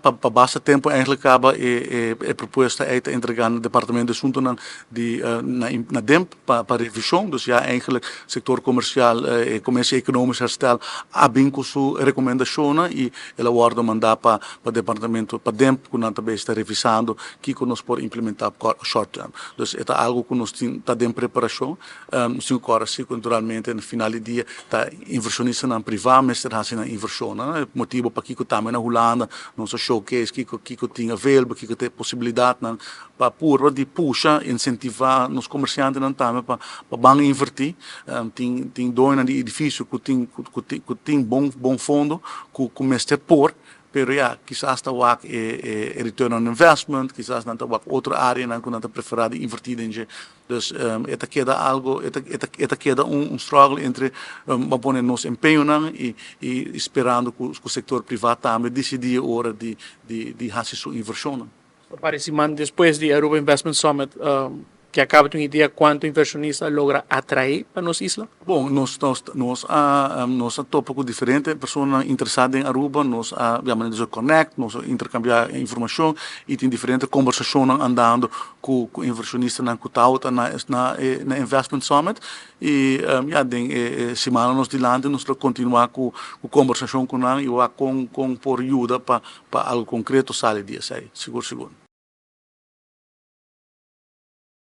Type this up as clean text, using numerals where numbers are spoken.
Para basta tempo eigenlijk acaba é proposta uit te entregar no departamento de assunto na DEMP para revisão, dus ja eigenlijk sector comercial e comércio econômico herstel abin com sua recomendação e ela guarda mandar para departamento para DEMP que nós também está revisando que nós podemos implementar short term. Dus é algo que nós está em preparação, sim agora sim naturalmente no final do dia tá inversionista na privado, mas está na inversão, né? Motivo para que também na Holanda nosso showcase que tinha available, que tem possibilidade para pôr de puxa, incentivar nos comerciantes não também para bang investir, tem dois no edifício que tem bom fundo que mestre por pero ja, quizás está wak return on investment, quizás não está wak outra área que não está preferado invertir em. Dus esta queda algo, esta queda struggle entre poner nos empenho e esperando que o setor privado também decidir a hora de fazer sua inversão. Parece que depois do Aruba Investment Summit, que acaba de uma ideia quanto inversionista logra atrair para nossa isla? Bom, nós topo com diferentes pessoas interessadas em Aruba, nós chamamos de connect, nós intercambiar informação e tem diferentes conversações andando com inversionistas na Kutauta na Investment Summit e semana nós dilante nós continuar com conversação com eles e com por ajuda para algo concreto sair dia, seguro.